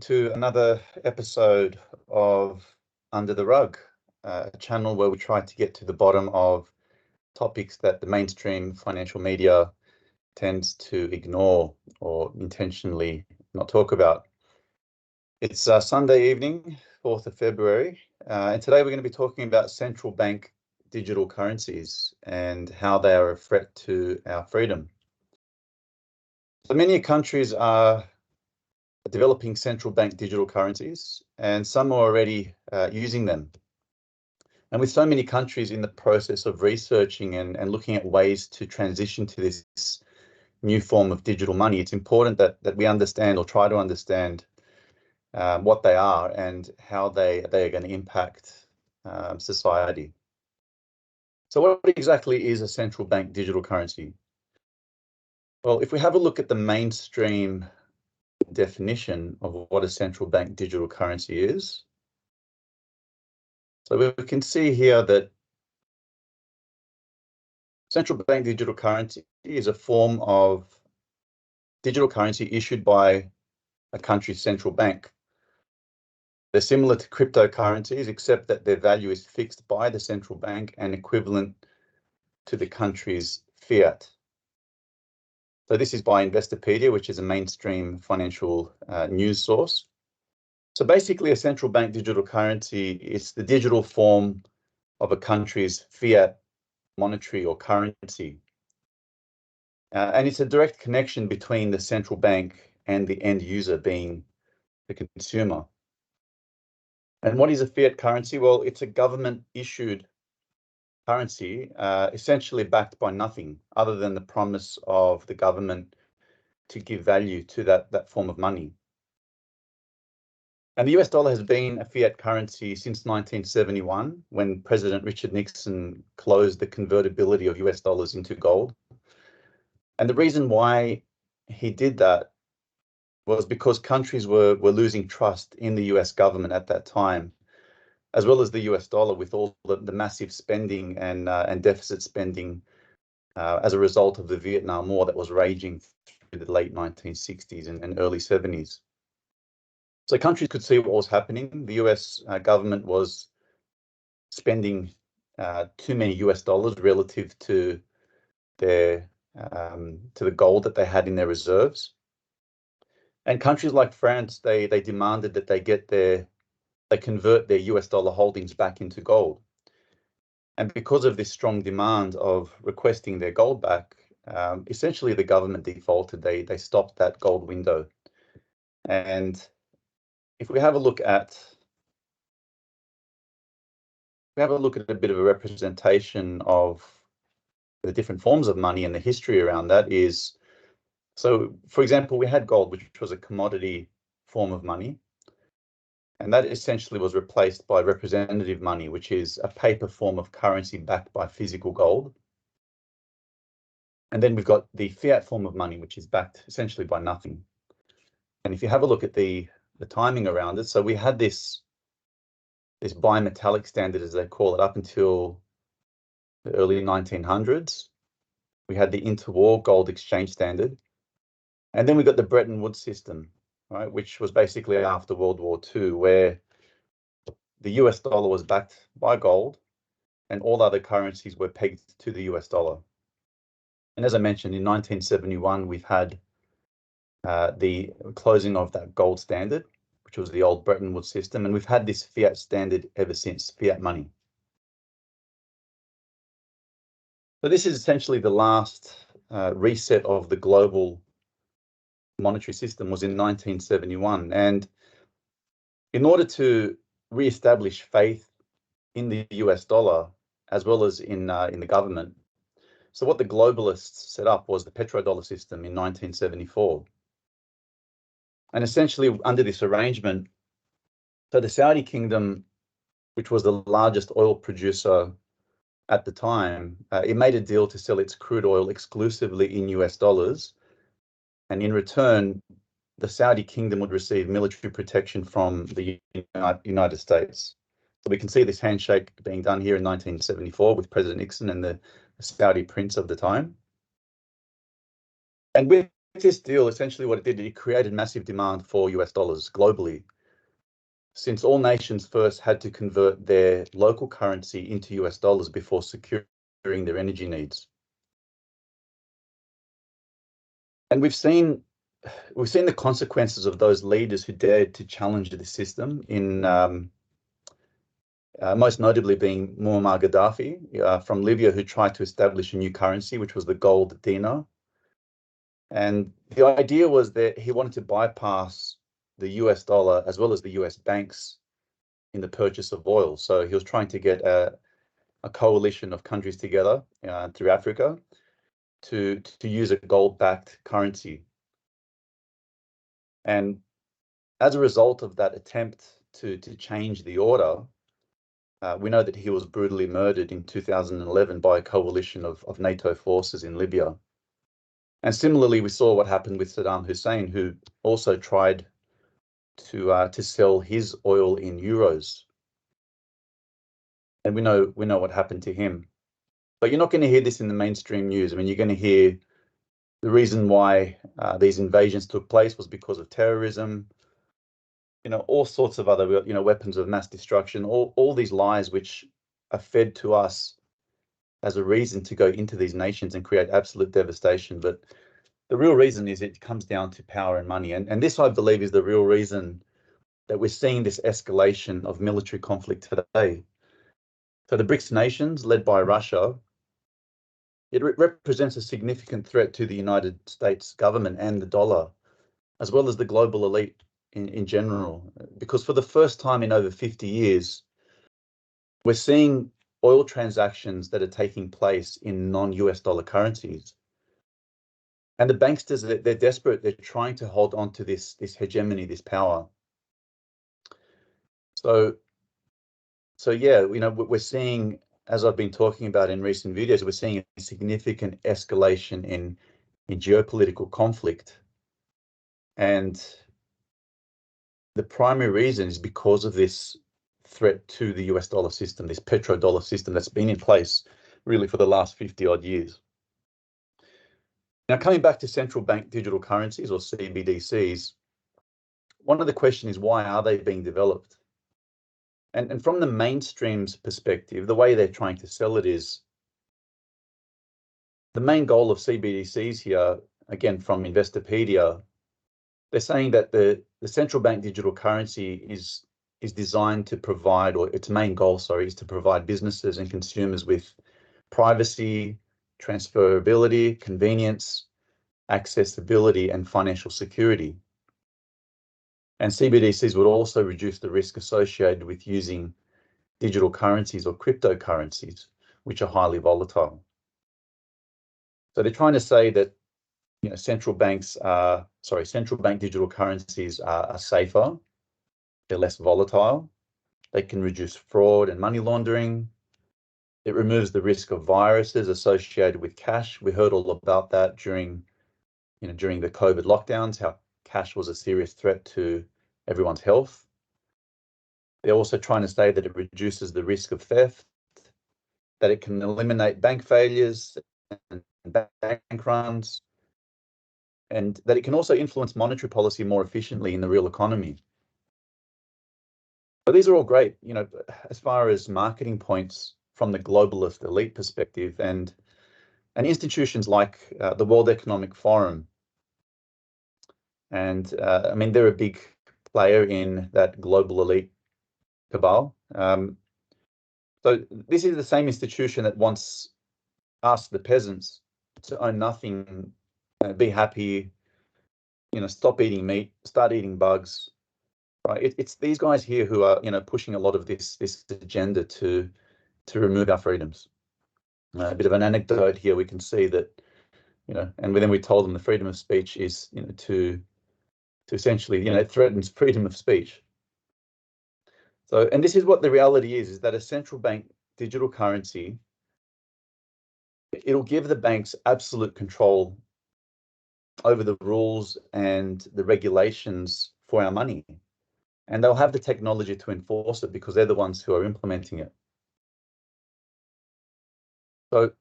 to another episode of Under the Rug, a channel where we try to get to the bottom of topics that the mainstream financial media tends to ignore or intentionally not talk about. It's Sunday evening, 4th of February, and today we're going to be talking about central bank digital currencies and how they are a threat to our freedom. So many countries are developing central bank digital currencies, and some are already using them. And with so many countries in the process of researching and looking at ways to transition to this new form of digital money, it's important that we understand or try to understand what they are and how they are going to impact society. So what exactly is a central bank digital currency? Well, if we have a look at the mainstream definition of what a central bank digital currency is, so we can see here that central bank digital currency is a form of digital currency issued by a country's central bank. They're similar to cryptocurrencies, except that their value is fixed by the central bank and equivalent to the country's fiat. So this is by Investopedia, which is a mainstream financial news source. So basically, a central bank digital currency is the digital form of a country's fiat monetary or currency. And it's a direct connection between the central bank and the end user, being the consumer. And what is a fiat currency? Well, it's a government issued currency, essentially backed by nothing other than the promise of the government to give value to that form of money. And the US dollar has been a fiat currency since 1971, when President Richard Nixon closed the convertibility of US dollars into gold. And the reason why he did that was because countries were losing trust in the US government at that time, as well as the US dollar, with all the massive spending and deficit spending as a result of the Vietnam War that was raging through the late 1960s and early 70s. So countries could see what was happening. The US government was spending too many US dollars relative to their to the gold that they had in their reserves. And countries like France, they demanded that they convert their US dollar holdings back into gold. And because of this strong demand of requesting their gold back, essentially the government defaulted. They stopped that gold window. And if we have a look at a bit of a representation of the different forms of money and the history around that is, so for example, we had gold, which was a commodity form of money. And that essentially was replaced by representative money, which is a paper form of currency backed by physical gold. And then we've got the fiat form of money, which is backed essentially by nothing. And if you have a look at the timing around it, so we had this bimetallic standard, as they call it, up until the early 1900s. We had the interwar gold exchange standard. And then we got the Bretton Woods system, right, which was basically after World War II, where the US dollar was backed by gold and all other currencies were pegged to the US dollar. And as I mentioned, in 1971, we've had the closing of that gold standard, which was the old Bretton Woods system. And we've had this fiat standard ever since, fiat money. So this is essentially the last reset of the global monetary system was in 1971. And in order to re-establish faith in the US dollar, as well as in the government, so what the globalists set up was the petrodollar system in 1974. And essentially under this arrangement, so the Saudi kingdom, which was the largest oil producer at the time, it made a deal to sell its crude oil exclusively in US dollars. And in return, the Saudi kingdom would receive military protection from the United States. So we can see this handshake being done here in 1974 with President Nixon and the Saudi prince of the time. And with this deal, essentially what it did, it created massive demand for US dollars globally, since all nations first had to convert their local currency into US dollars before securing their energy needs. And we've seen the consequences of those leaders who dared to challenge the system in most notably being Muammar Gaddafi from Libya, who tried to establish a new currency, which was the gold dinar. And the idea was that he wanted to bypass the US dollar as well as the US banks in the purchase of oil. So he was trying to get a coalition of countries together through Africa to use a gold-backed currency. And as a result of that attempt to change the order, we know that he was brutally murdered in 2011 by a coalition of NATO forces in Libya. And similarly, we saw what happened with Saddam Hussein, who also tried to sell his oil in euros. And we know what happened to him. But you're not going to hear this in the mainstream news. I mean, you're going to hear the reason why these invasions took place was because of terrorism, all sorts of other, weapons of mass destruction, all these lies which are fed to us as a reason to go into these nations and create absolute devastation. But the real reason is it comes down to power and money. And this, I believe, is the real reason that we're seeing this escalation of military conflict today. So the BRICS nations, led by Russia, it represents a significant threat to the United States government and the dollar, as well as the global elite in general, because for the first time in over 50 years, we're seeing oil transactions that are taking place in non-US dollar currencies. And the banksters, they're desperate. They're trying to hold on to this hegemony, this power. So yeah, we're seeing, as I've been talking about in recent videos, we're seeing a significant escalation in geopolitical conflict. And the primary reason is because of this threat to the US dollar system, this petrodollar system that's been in place really for the last 50 odd years. Now, coming back to central bank digital currencies, or CBDCs, one of the questions is, why are they being developed? And from the mainstream's perspective, the way they're trying to sell it is, the main goal of CBDCs here, again from Investopedia, they're saying that the central bank digital currency is designed to provide, or its main goal, sorry, is to provide businesses and consumers with privacy, transferability, convenience, accessibility, and financial security. And CBDCs would also reduce the risk associated with using digital currencies or cryptocurrencies, which are highly volatile. So they're trying to say that central bank digital currencies are safer, they're less volatile, they can reduce fraud and money laundering. It removes the risk of viruses associated with cash. We heard all about that during the COVID lockdowns, how cash was a serious threat to everyone's health. They're also trying to say that it reduces the risk of theft, that it can eliminate bank failures and bank runs, and that it can also influence monetary policy more efficiently in the real economy. But these are all great, as far as marketing points from the globalist elite perspective, and institutions like the World Economic Forum. And I mean, they're a big player in that global elite cabal. So this is the same institution that wants us, the peasants, to own nothing, be happy, stop eating meat, start eating bugs. Right? It's these guys here who are, pushing a lot of this agenda to remove our freedoms. A bit of an anecdote here, we can see that, and then we told them the freedom of speech is, to essentially, it threatens freedom of speech. So, and this is what the reality is that a central bank digital currency, it'll give the banks absolute control over the rules and the regulations for our money. And they'll have the technology to enforce it because they're the ones who are implementing it. So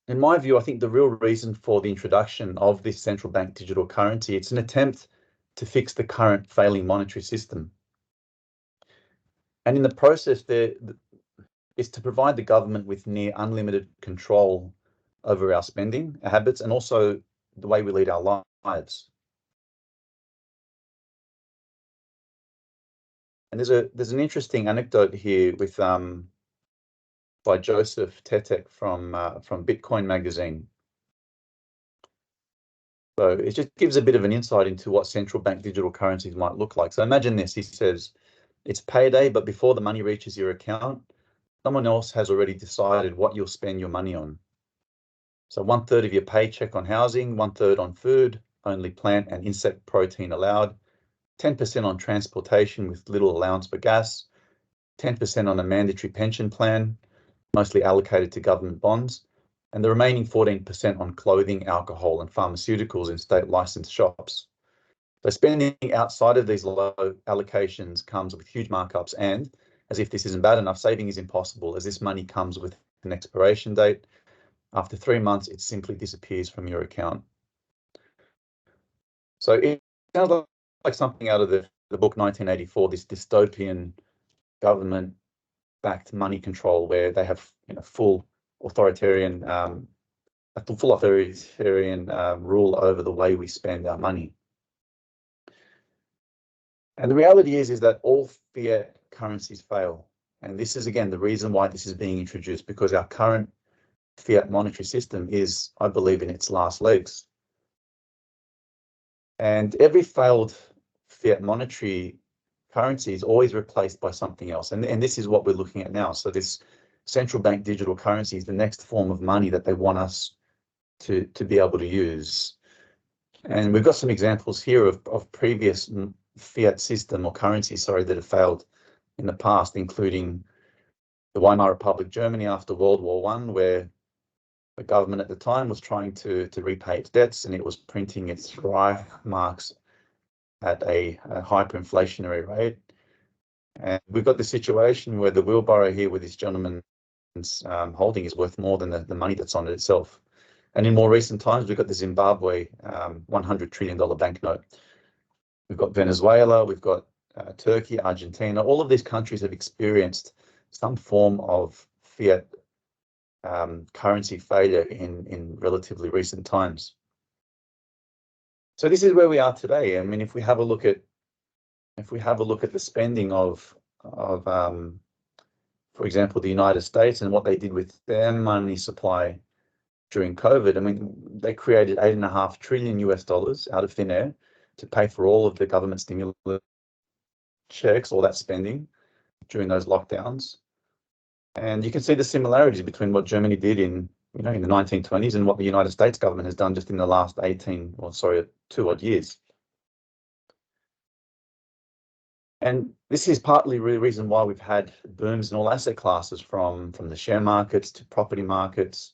in my view, I think the real reason for the introduction of this central bank digital currency, it's an attempt to fix the current failing monetary system. And in the process, there is to provide the government with near unlimited control over our spending, our habits, and also the way we lead our lives. And there's an interesting anecdote here with by Joseph Tetek from Bitcoin magazine. So it just gives a bit of an insight into what central bank digital currencies might look like. So imagine this, he says, it's payday, but before the money reaches your account, someone else has already decided what you'll spend your money on. So 1/3 of your paycheck on housing, 1/3 on food, only plant and insect protein allowed, 10% on transportation with little allowance for gas, 10% on a mandatory pension plan, mostly allocated to government bonds, and the remaining 14% on clothing, alcohol, and pharmaceuticals in state licensed shops. So spending outside of these low allocations comes with huge markups, and as if this isn't bad enough, saving is impossible as this money comes with an expiration date. After 3 months, it simply disappears from your account. So it sounds like something out of the book 1984, this dystopian government-backed money control where they have full authoritarian rule over the way we spend our money. And the reality is that all fiat currencies fail. And this is, again, the reason why this is being introduced, because our current fiat monetary system is, I believe, in its last legs. And every failed fiat monetary currency is always replaced by something else. And this is what we're looking at now. So this central bank digital currency is the next form of money that they want us to be able to use. And we've got some examples here of previous fiat system or currencies, that have failed in the past, including the Weimar Republic, Germany after World War I, where the government at the time was trying to repay its debts, and it was printing its Reich marks at a hyperinflationary rate. And we've got the situation where the wheelbarrow here with this gentleman's holding is worth more than the money that's on it itself. And in more recent times, we've got the Zimbabwe $100 trillion banknote. We've got Venezuela, we've got Turkey, Argentina. All of these countries have experienced some form of fiat currency failure in relatively recent times. So this is where we are today. I mean, if we have a look at the spending of for example, the United States and what they did with their money supply during COVID, I mean, they created $8.5 trillion out of thin air to pay for all of the government stimulus checks, all that spending during those lockdowns. And you can see the similarities between what Germany did in the 1920s and what the United States government has done just in the last 2 odd years. And this is partly the reason why we've had booms in all asset classes, from the share markets to property markets.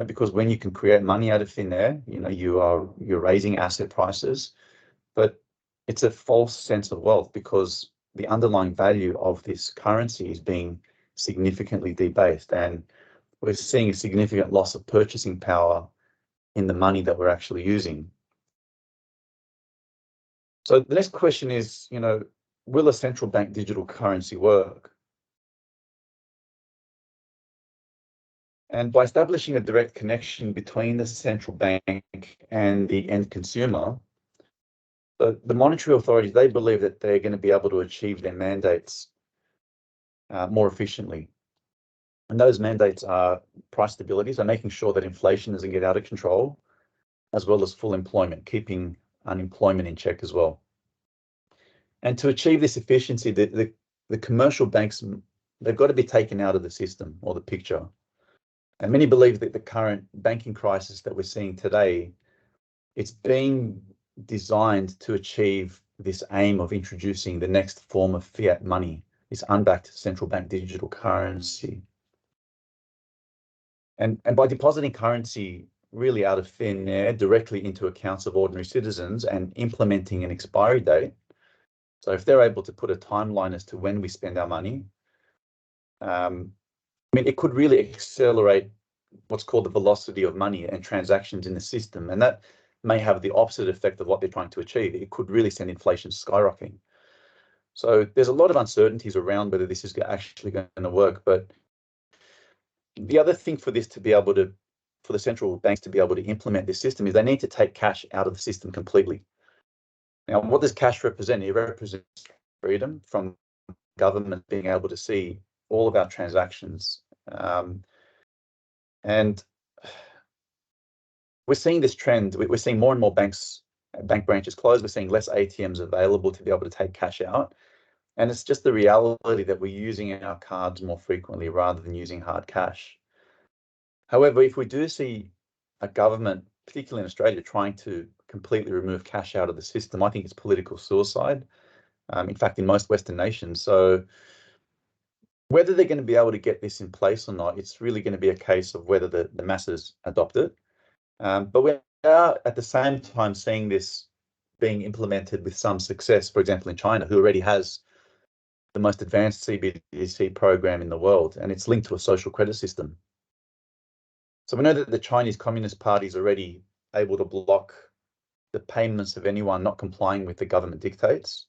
Because when you can create money out of thin air, you're raising asset prices, but it's a false sense of wealth because the underlying value of this currency is being significantly debased, and we're seeing a significant loss of purchasing power in the money that we're actually using. So the next question is, will a central bank digital currency work? And by establishing a direct connection between the central bank and the end consumer, the monetary authorities, they believe that they're going to be able to achieve their mandates more efficiently. And those mandates are price stability, so making sure that inflation doesn't get out of control, as well as full employment, keeping unemployment in check as well. And to achieve this efficiency, the commercial banks, they've got to be taken out of the system or the picture. And many believe that the current banking crisis that we're seeing today, it's being designed to achieve this aim of introducing the next form of fiat money, this unbacked central bank digital currency. And by depositing currency really out of thin air directly into accounts of ordinary citizens and implementing an expiry date, so if they're able to put a timeline as to when we spend our money, it could really accelerate what's called the velocity of money and transactions in the system. And that may have the opposite effect of what they're trying to achieve. It could really send inflation skyrocketing. So there's a lot of uncertainties around whether this is actually going to work. But the other thing for this to be able to, for the central banks to be able to implement this system is they need to take cash out of the system completely. Now, what does cash represent? It represents freedom from government being able to see all of our transactions. And we're seeing this trend. We're seeing more and more bank branches closed. We're seeing less ATMs available to be able to take cash out. And it's just the reality that we're using our cards more frequently rather than using hard cash. However, if we do see a government, particularly in Australia, trying to completely remove cash out of the system, I think it's political suicide. In fact, in most Western nations. So whether they're going to be able to get this in place or not, it's really going to be a case of whether the masses adopt it. But we are at the same time seeing this being implemented with some success, for example, in China, who already has the most advanced CBDC program in the world, and it's linked to a social credit system. So we know that the Chinese Communist Party is already able to block the payments of anyone not complying with the government dictates,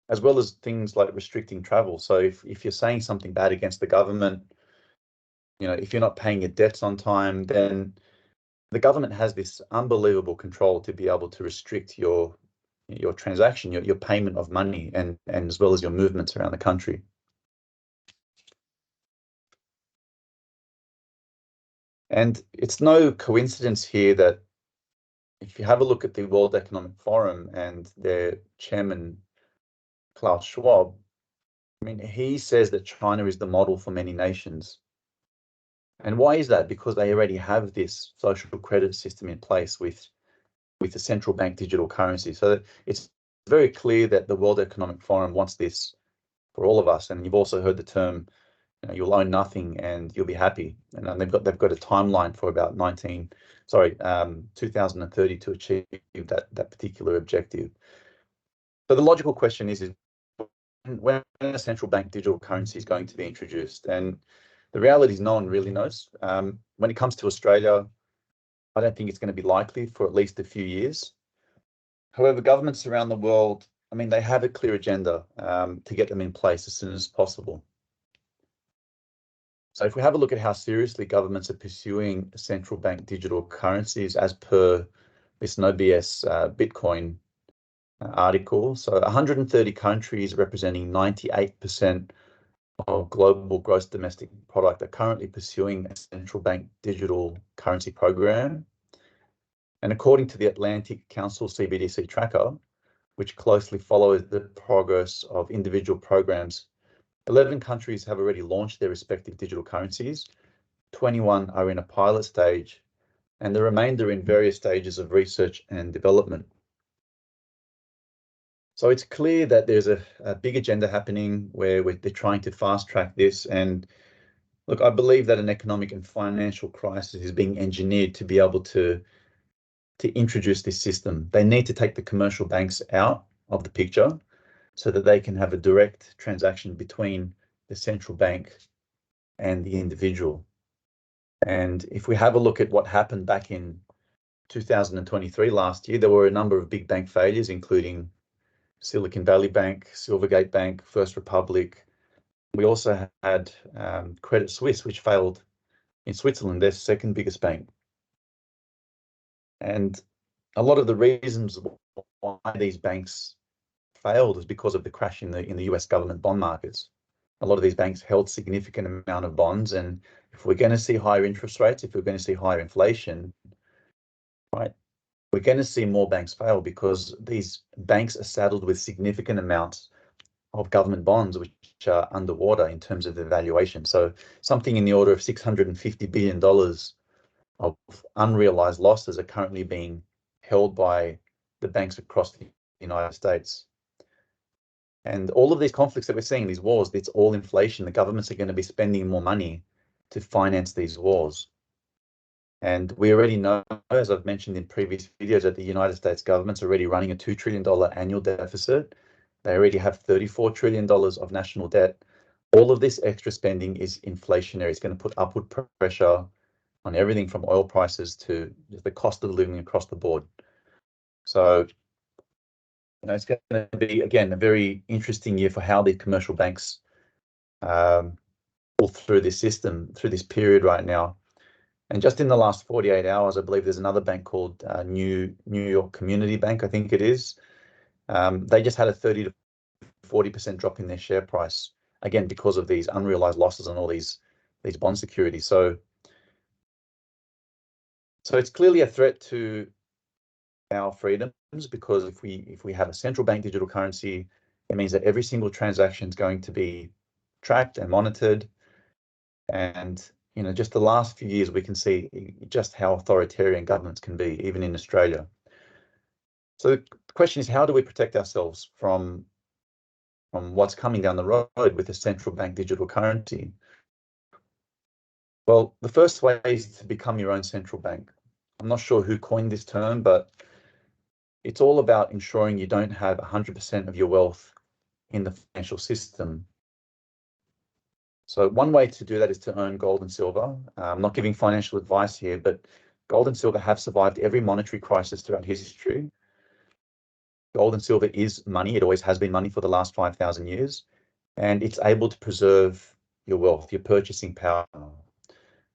as well as things like restricting travel. So if you're saying something bad against the government, if you're not paying your debts on time, then the government has this unbelievable control to be able to restrict your transaction, your payment of money, and as well as your movements around the country. And it's no coincidence here that if you have a look at the World Economic Forum and their chairman, Klaus Schwab, I mean, he says that China is the model for many nations. And why is that? Because they already have this social credit system in place with the central bank digital currency. So it's very clear that the World Economic Forum wants this for all of us. And you've also heard the term, you'll own nothing and you'll be happy. And they've got a timeline for about 2030 to achieve that particular objective. So the logical question is when a central bank digital currency is going to be introduced? And the reality is no one really knows. When it comes to Australia, I don't think it's going to be likely for at least a few years. However, governments around the world, I mean, they have a clear agenda to get them in place as soon as possible. So if we have a look at how seriously governments are pursuing central bank digital currencies as per this No BS Bitcoin article, so 130 countries representing 98% of global gross domestic product are currently pursuing a central bank digital currency program. And according to the Atlantic Council CBDC tracker, which closely follows the progress of individual programs, 11 countries have already launched their respective digital currencies, 21 are in a pilot stage, and the remainder in various stages of research and development. So it's clear that there's a big agenda happening where they're trying to fast track this. And look, I believe that an economic and financial crisis is being engineered to be able to introduce this system. They need to take the commercial banks out of the picture so that they can have a direct transaction between the central bank and the individual. And if we have a look at what happened back in 2023, last year, there were a number of big bank failures, including Silicon Valley Bank, Silvergate Bank, First Republic. We also had Credit Suisse, which failed in Switzerland, their second biggest bank. And a lot of the reasons why these banks failed is because of the crash in the US government bond markets. A lot of these banks held significant amount of bonds, and if we're going to see higher interest rates, if we're going to see higher inflation, right, we're going to see more banks fail because these banks are saddled with significant amounts of government bonds which are underwater in terms of their valuation. So something in the order of $650 billion of unrealized losses are currently being held by the banks across the United States. And all of these conflicts that we're seeing, these wars, it's all inflation. The governments are going to be spending more money to finance these wars. And we already know, as I've mentioned in previous videos, that the United States government's already running a $2 trillion annual deficit. They already have $34 trillion of national debt. All of this extra spending is inflationary. It's going to put upward pressure everything from oil prices to the cost of living across the board. So it's going to be, again, a very interesting year for how the commercial banks pull through this system, through this period right now. And just in the last 48 hours, I believe there's another bank called New York Community Bank, I think it is. They just had a 30 to 40% drop in their share price, again, because of these unrealized losses on all these bond securities. So it's clearly a threat to our freedoms, because if we have a central bank digital currency, it means that every single transaction is going to be tracked and monitored. And just the last few years, we can see just how authoritarian governments can be, even in Australia. So the question is, how do we protect ourselves from what's coming down the road with a central bank digital currency? Well, the first way is to become your own central bank. I'm not sure who coined this term, but it's all about ensuring you don't have 100% of your wealth in the financial system. So one way to do that is to own gold and silver. I'm not giving financial advice here, but gold and silver have survived every monetary crisis throughout history. Gold and silver is money. It always has been money for the last 5,000 years. And it's able to preserve your wealth, your purchasing power,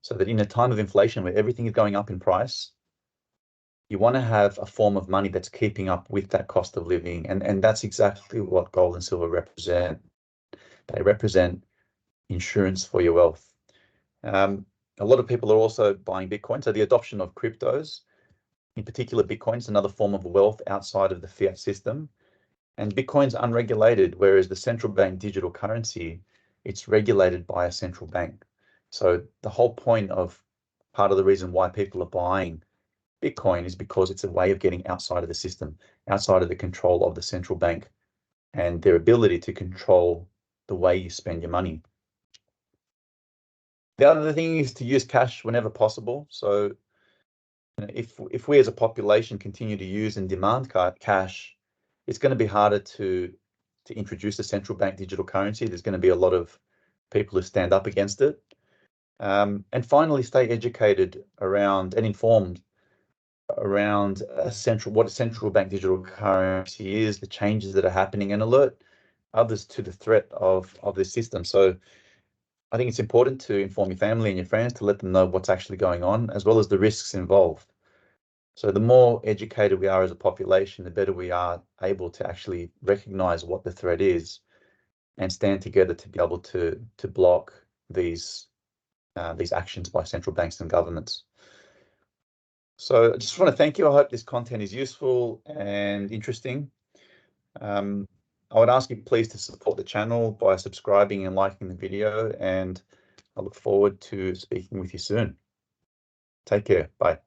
so that in a time of inflation where everything is going up in price, you want to have a form of money that's keeping up with that cost of living. And that's exactly what gold and silver represent. They represent insurance for your wealth. A lot of people are also buying Bitcoin. So the adoption of cryptos, in particular Bitcoin, is another form of wealth outside of the fiat system. And Bitcoin's unregulated, whereas the central bank digital currency, it's regulated by a central bank. So the whole point of part of the reason why people are buying Bitcoin is because it's a way of getting outside of the system, outside of the control of the central bank and their ability to control the way you spend your money. The other thing is to use cash whenever possible. So if we as a population continue to use and demand cash, it's going to be harder to introduce a central bank digital currency. There's going to be a lot of people who stand up against it. And finally, stay educated around and informed around what a central bank digital currency is, the changes that are happening, and alert others to the threat of this system. So I think it's important to inform your family and your friends, to let them know what's actually going on, as well as the risks involved. So the more educated we are as a population, the better we are able to actually recognize what the threat is and stand together to be able to block these actions by central banks and governments. So I just want to thank you. I hope this content is useful and interesting. I would ask you please to support the channel by subscribing and liking the video, and I look forward to speaking with you soon. Take care. Bye.